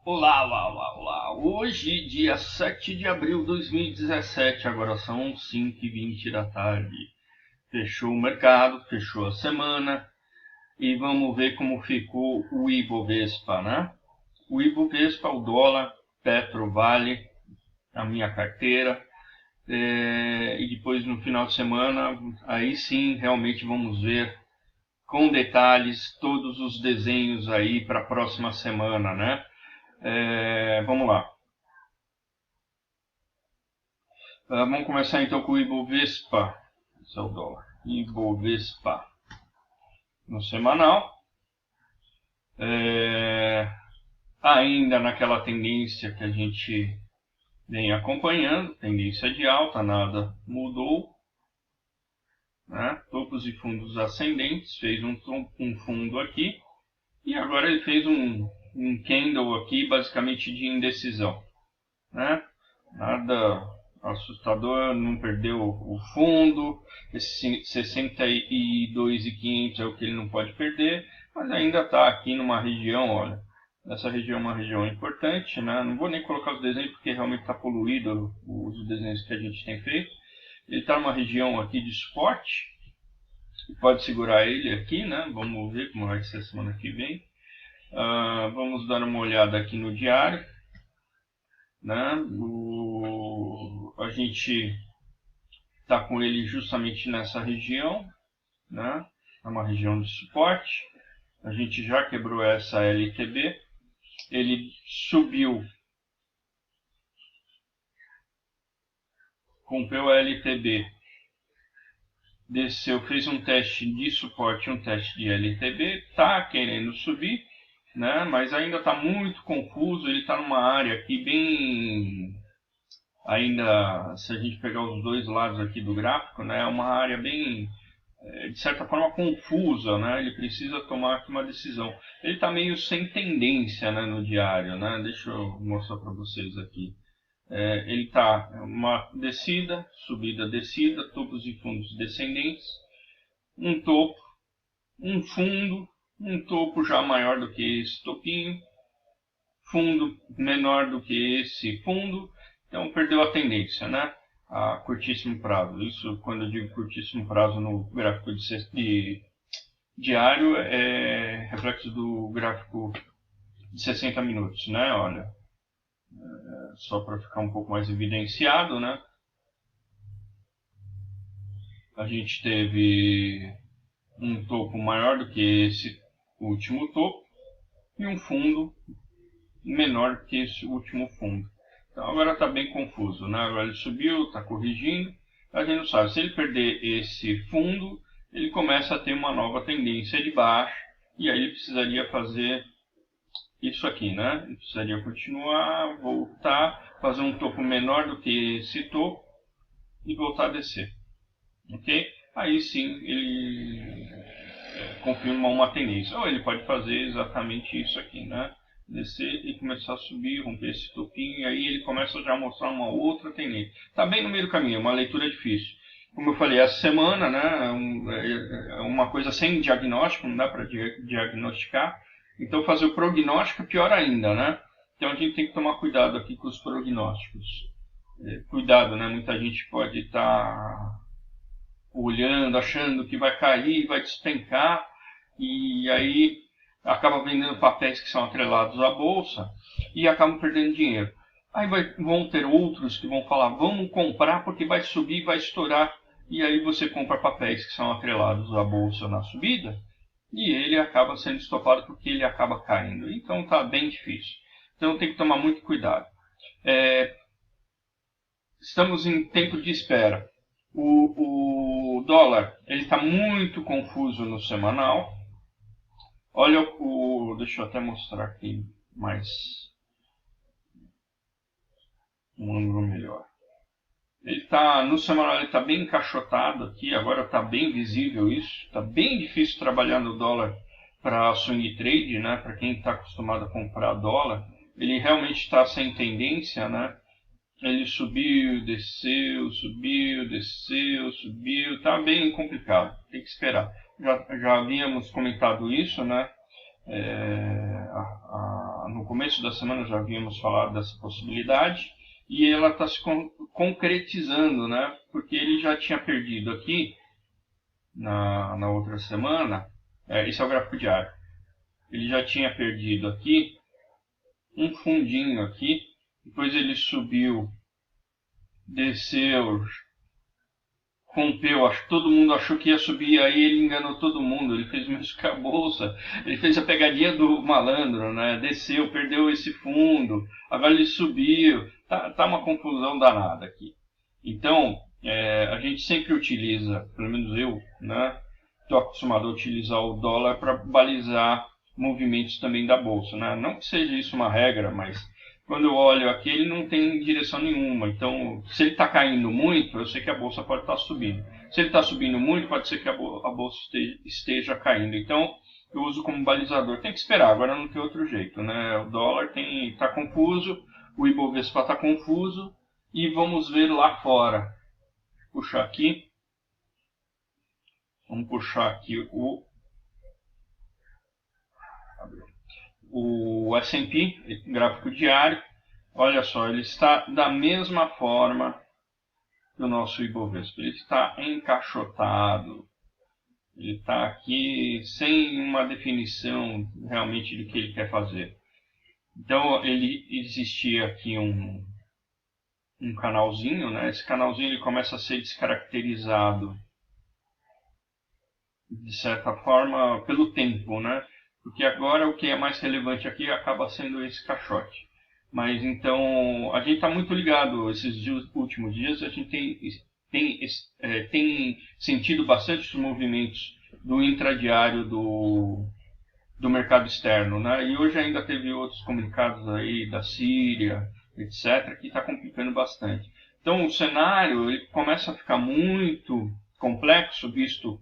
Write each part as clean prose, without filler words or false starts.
Olá, olá, olá, olá. Hoje, dia 7 de abril de 2017, agora são 5h20 da tarde. Fechou o mercado, fechou a semana e vamos ver como ficou o Ibovespa, né? O Ibovespa, o dólar, Petro, Vale, a minha carteira. E depois no final de semana, aí sim, realmente vamos ver com detalhes todos os desenhos aí para a próxima semana, né? Vamos lá. Vamos começar então com o Ibovespa. Esse é o dólar. Ibovespa no semanal. É, Ainda naquela tendência que a gente vem acompanhando, tendência de alta, nada mudou. Né? Topos e fundos ascendentes, fez um fundo aqui. E agora ele fez um candle aqui, basicamente de indecisão. Né? Nada assustador, não perdeu o fundo. Esse 62.500 é o que ele não pode perder, mas ainda está aqui numa região, olha. Essa região é uma região importante, né? Não vou nem colocar os desenhos porque realmente está poluído os desenhos que a gente tem feito. Ele está numa região aqui de suporte, pode segurar ele aqui, né? Vamos ver como vai ser a semana que vem. Vamos dar uma olhada aqui no diário, né? A gente está com ele justamente nessa região, né? É uma região de suporte. A gente já quebrou essa LTB. Ele subiu, rompeu a LTB, desceu, fez um teste de suporte, um teste de LTB, está querendo subir, né? Mas ainda está muito confuso. Ele está numa área aqui bem, ainda, se a gente pegar os dois lados aqui do gráfico, né? É uma área bem, de certa forma, confusa, né? Ele precisa tomar aqui uma decisão. Ele está meio sem tendência, né, no diário, né? Deixa eu mostrar para vocês aqui. Ele está uma descida, subida, descida, topos e fundos descendentes, um topo, um fundo, um topo já maior do que esse topinho, fundo menor do que esse fundo. Então perdeu a tendência, né? A curtíssimo prazo. Isso, quando eu digo curtíssimo prazo no gráfico de diário, é reflexo do gráfico de 60 minutos, né? Olha, só para ficar um pouco mais evidenciado, né? A gente teve um topo maior do que esse último topo e um fundo menor do que esse último fundo. Então agora está bem confuso, né? Agora ele subiu, está corrigindo. A gente não sabe. Se ele perder esse fundo, ele começa a ter uma nova tendência de baixa. E aí ele precisaria fazer isso aqui, né? Ele precisaria continuar, voltar, fazer um topo menor do que esse topo e voltar a descer. Ok? Aí sim ele confirma uma tendência. Ou ele pode fazer exatamente isso aqui, né? Descer e começar a subir, romper esse topinho, e aí ele começa já a mostrar uma outra tendência. Está bem no meio do caminho, é uma leitura difícil. Como eu falei, essa semana, né, é uma coisa sem diagnóstico, não dá para diagnosticar. Então fazer o prognóstico é pior ainda, né? Então a gente tem que tomar cuidado aqui com os prognósticos. Cuidado, né? Muita gente pode estar olhando, achando que vai cair, vai despencar, e aí acaba vendendo papéis que são atrelados à bolsa e acabam perdendo dinheiro. Aí vão ter outros que vão falar, vamos comprar porque vai subir, vai estourar, e aí você compra papéis que são atrelados à bolsa na subida, e ele acaba sendo estopado porque ele acaba caindo. Então está bem difícil. Então tem que tomar muito cuidado. Estamos em tempo de espera. O dólar ele está muito confuso no semanal. Olha deixa eu até mostrar aqui mais um ângulo melhor. Ele tá no semanal, ele está bem encaixotado aqui. Agora está bem visível isso. Está bem difícil trabalhar no dólar para swing trade, né? Para quem está acostumado a comprar dólar, ele realmente está sem tendência, né? Ele subiu, desceu, subiu, desceu, subiu. Tá bem complicado. Tem que esperar. Já havíamos comentado isso, né? no começo da semana já havíamos falado dessa possibilidade, e ela está se concretizando, né? Porque ele já tinha perdido aqui, na outra semana, esse é o gráfico diário, ele já tinha perdido aqui um fundinho aqui, depois ele subiu, desceu, rompeu, acho que todo mundo achou que ia subir, aí ele enganou todo mundo, ele fez mesmo que a bolsa, ele fez a pegadinha do malandro, né? Desceu, perdeu esse fundo, agora ele subiu, tá uma confusão danada aqui. Então, a gente sempre utiliza, pelo menos eu, né? Estou acostumado a utilizar o dólar para balizar movimentos também da bolsa, né? Não que seja isso uma regra, mas quando eu olho aqui, ele não tem direção nenhuma. Então, se ele está caindo muito, eu sei que a bolsa pode estar subindo. Se ele está subindo muito, pode ser que a bolsa esteja caindo. Então, eu uso como balizador. Tem que esperar, agora não tem outro jeito, né? O dólar está confuso, o Ibovespa está confuso, e vamos ver lá fora. Vou puxar aqui. Vamos puxar aqui o S&P, gráfico diário. Olha só, ele está da mesma forma que o nosso Ibovespa. Ele está encaixotado. Ele está aqui sem uma definição realmente do que ele quer fazer. Então, ele existia aqui um canalzinho, né? Esse canalzinho ele começa a ser descaracterizado de certa forma pelo tempo, né? Porque agora o que é mais relevante aqui acaba sendo esse caixote. Mas então, a gente está muito ligado esses últimos dias, a gente tem sentido bastante os movimentos do intradiário do mercado externo, né? E hoje ainda teve outros comunicados aí da Síria, etc., que está complicando bastante. Então, o cenário ele começa a ficar muito complexo, visto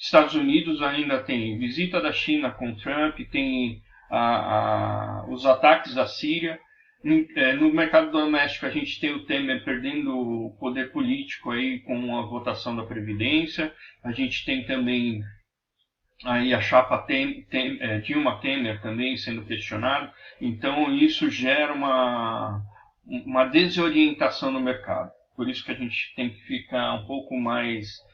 Estados Unidos ainda tem visita da China com Trump, tem os ataques da Síria. No mercado doméstico a gente tem o Temer perdendo o poder político aí com a votação da Previdência. A gente tem também aí a chapa Dilma Temer também sendo questionado. Então isso gera uma desorientação no mercado. Por isso que a gente tem que ficar um pouco mais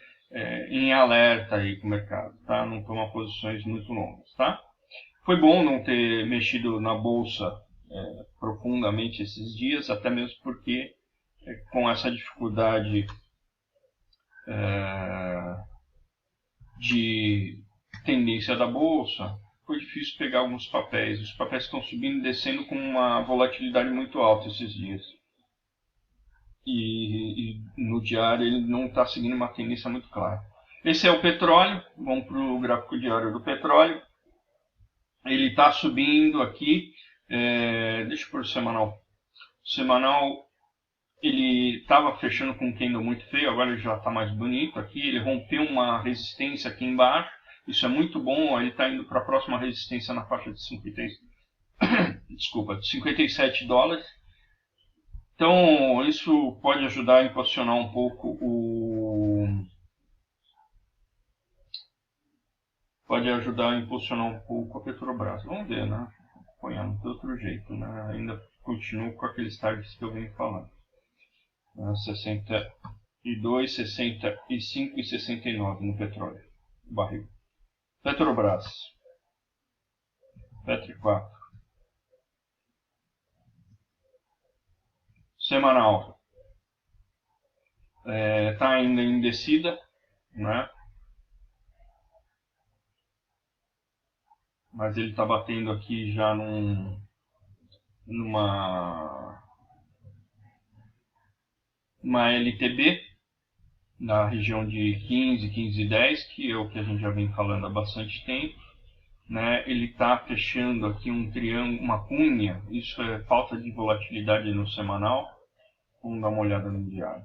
em alerta aí com o mercado, tá? Não tomar posições muito longas, tá? Foi bom não ter mexido na bolsa profundamente esses dias, até mesmo porque com essa dificuldade de tendência da bolsa, foi difícil pegar alguns papéis. Os papéis estão subindo e descendo com uma volatilidade muito alta esses dias. E no diário ele não está seguindo uma tendência muito clara. Esse é o petróleo, vamos para o gráfico diário do petróleo. Ele está subindo aqui, deixa eu pôr o semanal. O semanal ele estava fechando com um candle muito feio, agora ele já está mais bonito aqui. Ele rompeu uma resistência aqui embaixo, isso é muito bom. Ele está indo para a próxima resistência na faixa de 57 dólares. Então, isso pode ajudar a impulsionar um pouco a Petrobras. Vamos ver, né? Acompanhando de outro jeito, né? Ainda continuo com aqueles targets que eu venho falando. 62, 65 e 69 no petróleo. Barril. Petrobras. Petri 4. Semanal. Está ainda em descida, né? Mas ele está batendo aqui já numa LTB na região de 15, 15,10, que é o que a gente já vem falando há bastante tempo, né? Ele está fechando aqui um triângulo, uma cunha. Isso é falta de volatilidade no semanal. Vamos dar uma olhada no diário.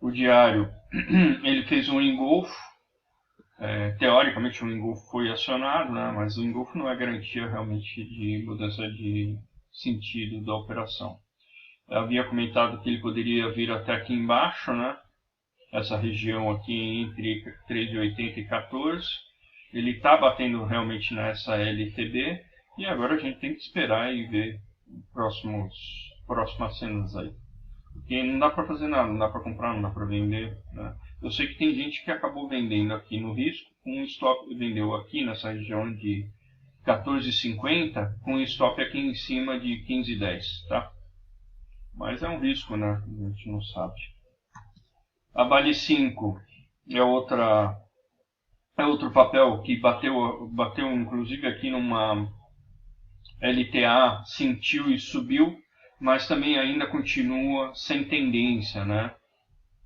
O diário ele fez um engolfo. Teoricamente o engolfo foi acionado, né? Mas o engolfo não é garantia realmente de mudança de sentido da operação. Eu havia comentado que ele poderia vir até aqui embaixo, né? Essa região aqui entre 13,80 e 14. Ele está batendo realmente nessa LTB e agora a gente tem que esperar e ver próximas cenas aí. Porque não dá para fazer nada, não dá para comprar, não dá para vender, né? Eu sei que tem gente que acabou vendendo aqui no risco, com um stop, vendeu aqui nessa região de 14,50, com um stop aqui em cima de 15,10, tá? Mas é um risco, né? A gente não sabe. A Bali 5 é outro papel que bateu inclusive aqui numa LTA, sentiu e subiu, mas também ainda continua sem tendência, né?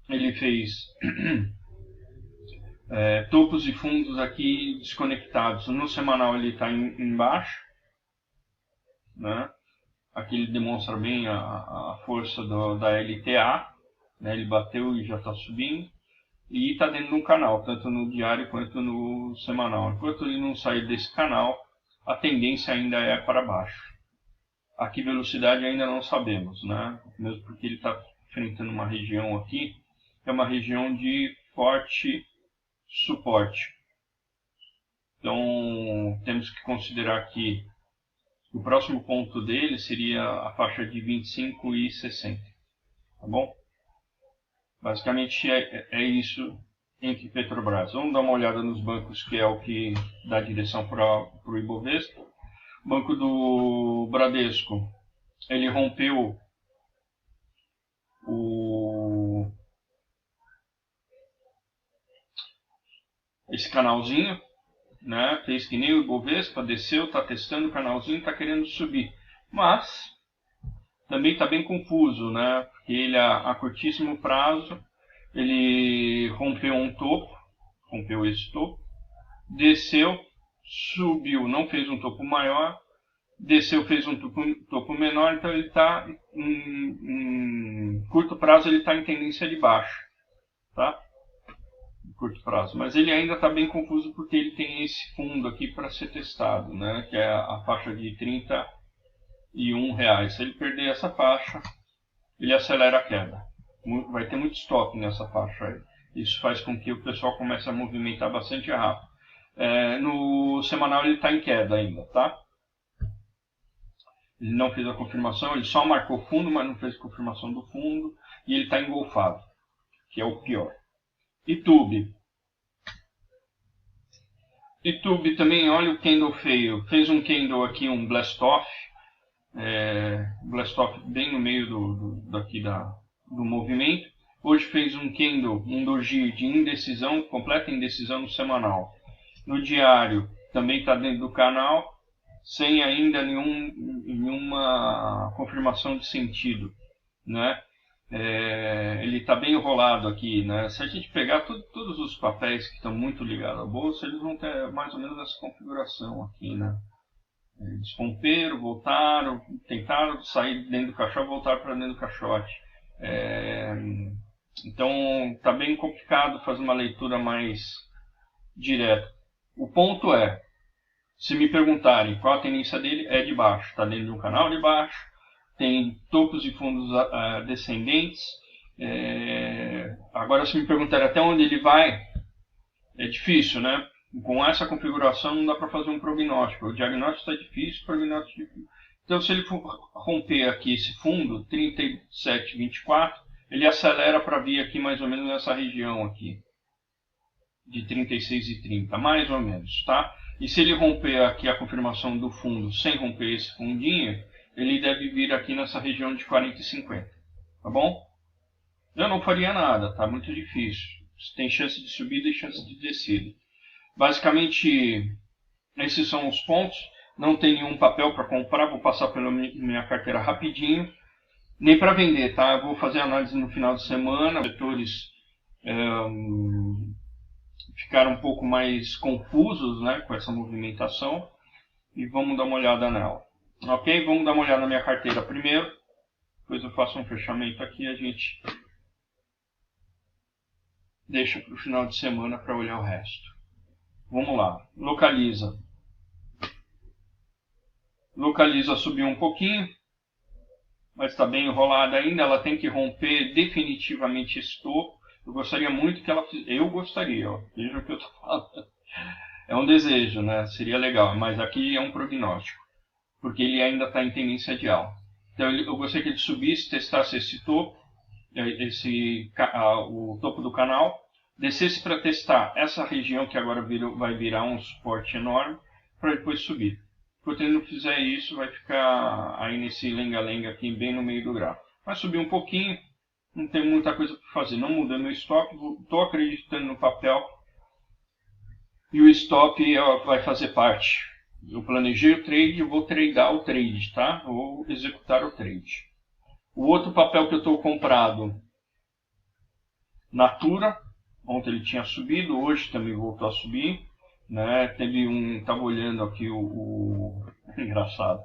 Ele fez topos e fundos aqui desconectados. No semanal ele está embaixo, né? Aqui ele demonstra bem a força da LTA, né? Ele bateu e já está subindo. E está dentro de um canal, tanto no diário quanto no semanal. Enquanto ele não sair desse canal, a tendência ainda é para baixo. A que velocidade ainda não sabemos, né? Mesmo porque ele está enfrentando uma região aqui, que é uma região de forte suporte. Então, temos que considerar que o próximo ponto dele seria a faixa de 25 e 60, tá bom? Basicamente é isso entre Petrobras. Vamos dar uma olhada nos bancos, que é o que dá direção para o Ibovespa. O banco do Bradesco, ele rompeu esse canalzinho, né? Fez que nem o Ibovespa, desceu, está testando o canalzinho, está querendo subir. Mas também está bem confuso, né? Porque ele a curtíssimo prazo ele rompeu um topo, rompeu esse topo, desceu, subiu, não fez um topo maior, desceu, fez um topo menor, então ele está em curto prazo ele está em tendência de baixa, tá? Em curto prazo, mas ele ainda está bem confuso porque ele tem esse fundo aqui para ser testado, né? Que é a faixa de R$31. Se ele perder essa faixa, ele acelera a queda. Vai ter muito stop nessa faixa aí. Isso faz com que o pessoal comece a movimentar bastante rápido. No semanal ele está em queda ainda, tá? Ele não fez a confirmação, ele só marcou fundo, mas não fez a confirmação do fundo. E ele está engolfado, que é o pior. Itube também, olha o candle feio. Fez um candle aqui, um blast off. Blast off bem no meio do movimento. Hoje fez um candle, um doji de indecisão, completa indecisão no semanal. No diário também está dentro do canal, sem ainda nenhuma confirmação de sentido, né? Ele está bem enrolado aqui, né? Se a gente pegar todos os papéis que estão muito ligados à bolsa, eles vão ter mais ou menos essa configuração aqui, né? Eles romperam, voltaram, tentaram sair dentro do caixote, voltaram para dentro do caixote. Então está bem complicado fazer uma leitura mais direta. O ponto é, se me perguntarem qual a tendência dele, é de baixo, está dentro de um canal de baixo, tem topos e fundos descendentes. Agora, se me perguntarem até onde ele vai, é difícil, né? Com essa configuração não dá para fazer um prognóstico. O diagnóstico está difícil, o prognóstico difícil. Então, se ele romper aqui esse fundo, 37,24, ele acelera para vir aqui mais ou menos nessa região aqui, de 36,30, mais ou menos, tá? E se ele romper aqui a confirmação do fundo sem romper esse fundinho, ele deve vir aqui nessa região de 40,50, tá bom? Eu não faria nada, tá? Muito difícil. Tem chance de subida e chance de descida. Basicamente, esses são os pontos. Não tem nenhum papel para comprar, vou passar pela minha carteira rapidinho. Nem para vender, tá? Eu vou fazer análise no final de semana. Os setores ficaram um pouco mais confusos, né, com essa movimentação. E vamos dar uma olhada nela. Ok? Vamos dar uma olhada na minha carteira primeiro. Depois eu faço um fechamento aqui e a gente deixa para o final de semana para olhar o resto. Vamos lá. Localiza. Localiza subiu um pouquinho, mas está bem enrolada ainda. Ela tem que romper definitivamente esse topo. Eu gostaria muito que ela fizesse. Eu gostaria, ó, veja o que eu estou falando. É um desejo, né? Seria legal, mas aqui é um prognóstico, porque ele ainda está em tendência de alta. Então eu gostaria que ele subisse, testasse esse topo, o topo do canal, descesse para testar essa região que agora vai virar um suporte enorme, para depois subir. Enquanto ele não fizer isso, vai ficar aí nesse lenga-lenga aqui, bem no meio do gráfico. Vai subir um pouquinho, não tem muita coisa para fazer, não muda meu stop, estou acreditando no papel, e o stop vai fazer parte. Eu planejei o trade, eu vou tradear o trade, tá? Vou executar o trade. O outro papel que eu estou comprado, Natura, ontem ele tinha subido, hoje também voltou a subir, né? Estava olhando aqui engraçado,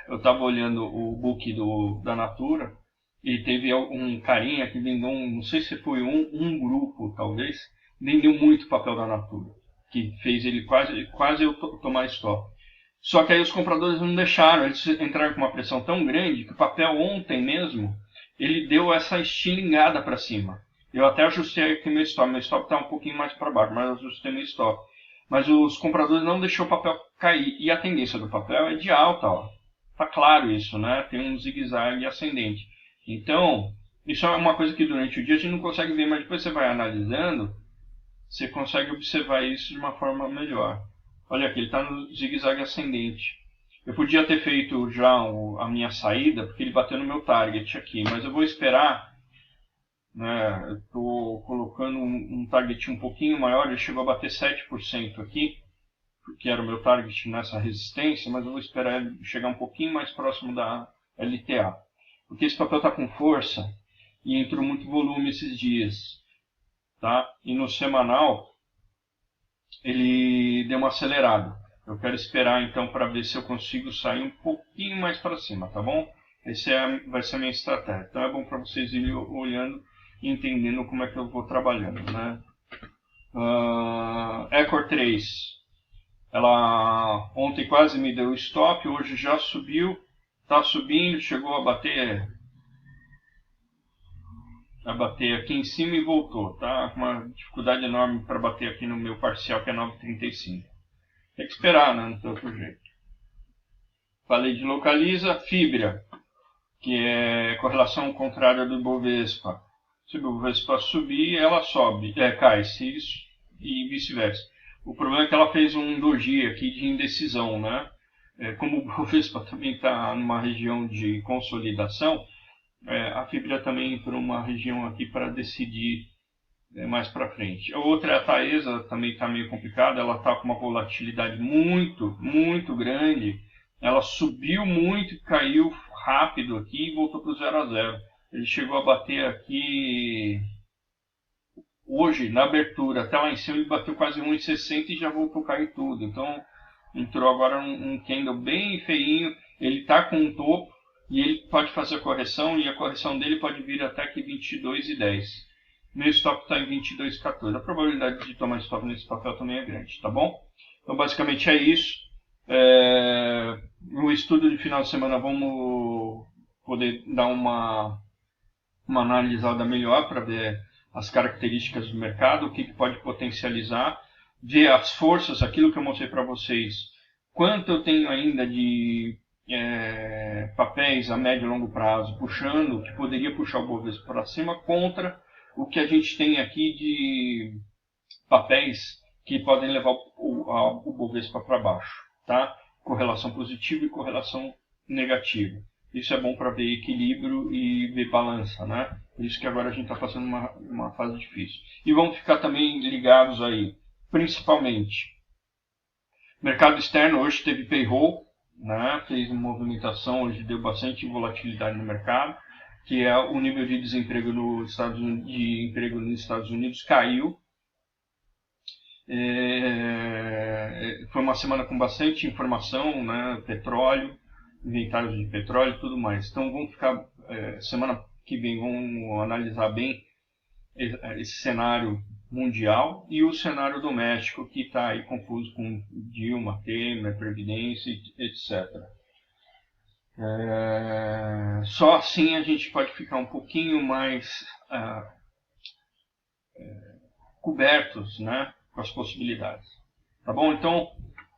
eu estava olhando o book da Natura e teve um carinha que vendeu, não sei se foi um grupo talvez, vendeu muito papel da Natura, que fez ele quase eu tomar stop. Só que aí os compradores não deixaram, eles entraram com uma pressão tão grande que o papel ontem mesmo, ele deu essa estilingada para cima. Eu até ajustei aqui meu stop está um pouquinho mais para baixo, mas eu ajustei meu stop. Mas os compradores não deixou o papel cair, e a tendência do papel é de alta, ó. Tá claro isso, né? Tem um zigue-zague ascendente. Então, isso é uma coisa que durante o dia a gente não consegue ver, mas depois você vai analisando, você consegue observar isso de uma forma melhor. Olha aqui, ele está no zigue-zague ascendente. Eu podia ter feito já a minha saída, porque ele bateu no meu target aqui, mas eu vou esperar, né? Eu estou colocando um target um pouquinho maior, ele chegou a bater 7% aqui, que era o meu target nessa resistência, mas eu vou esperar ele chegar um pouquinho mais próximo da LTA. Porque esse papel está com força e entrou muito volume esses dias. Tá? E no semanal ele deu uma acelerada. Eu quero esperar então para ver se eu consigo sair um pouquinho mais para cima, tá bom? Vai ser a minha estratégia. Então é bom para vocês irem olhando e entendendo como é que eu vou trabalhando, né? Ecor 3, ela ontem quase me deu stop, hoje já subiu, está subindo, chegou a bater aqui em cima e voltou, tá? Com uma dificuldade enorme para bater aqui no meu parcial, que é 9,35. Tem que esperar, né? Não tem outro jeito. Falei de localiza, fibra, que é correlação contrária do Ibovespa. Se o Ibovespa subir, ela sobe, cai, e vice-versa. O problema é que ela fez um doji aqui de indecisão, né? Como o Ibovespa também está numa região de consolidação, a fibra também entrou numa região aqui para decidir mais para frente. A outra é a Taesa, também está meio complicada, ela está com uma volatilidade muito, muito grande. Ela subiu muito e caiu rápido aqui e voltou para o 0 a 0. Ele chegou a bater aqui hoje, na abertura, até lá em cima, ele bateu quase 1,60 e já voltou a cair tudo. Então, entrou agora um candle bem feinho. Ele está com um topo e ele pode fazer a correção, e a correção dele pode vir até aqui 22,10. Meu stop está em 22,14. A probabilidade de tomar stop nesse papel também é grande, tá bom? Então, basicamente é isso. No estudo de final de semana vamos poder dar uma analisada melhor para ver as características do mercado, o que pode potencializar, ver as forças, aquilo que eu mostrei para vocês, quanto eu tenho ainda de papéis a médio e longo prazo puxando, que poderia puxar o Bovespa para cima, contra o que a gente tem aqui de papéis que podem levar o Bovespa para baixo, tá? Correlação positiva e correlação negativa. Isso é bom para ver equilíbrio e ver balança, né? Por isso que agora a gente está passando uma fase difícil. E vamos ficar também ligados aí, principalmente. Mercado externo hoje teve payroll, né? Fez uma movimentação, hoje deu bastante volatilidade no mercado, que é o nível de desemprego nos Estados Unidos caiu. Foi uma semana com bastante informação, né? Petróleo, inventários de petróleo e tudo mais. Então vamos ficar, semana que vem, vamos analisar bem esse cenário mundial e o cenário doméstico, que está aí confuso com Dilma, Temer, Previdência, etc. Só assim a gente pode ficar um pouquinho mais cobertos, né, com as possibilidades. Tá bom? Então,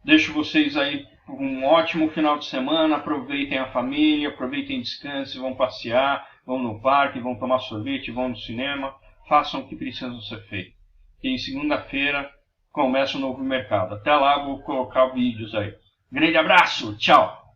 deixo vocês aí por um ótimo final de semana. Aproveitem a família, aproveitem descanso, vão passear, vão no parque, vão tomar sorvete, vão no cinema. Façam o que precisa ser feito. E em segunda-feira começa o novo mercado. Até lá, vou colocar vídeos aí. Grande abraço, tchau!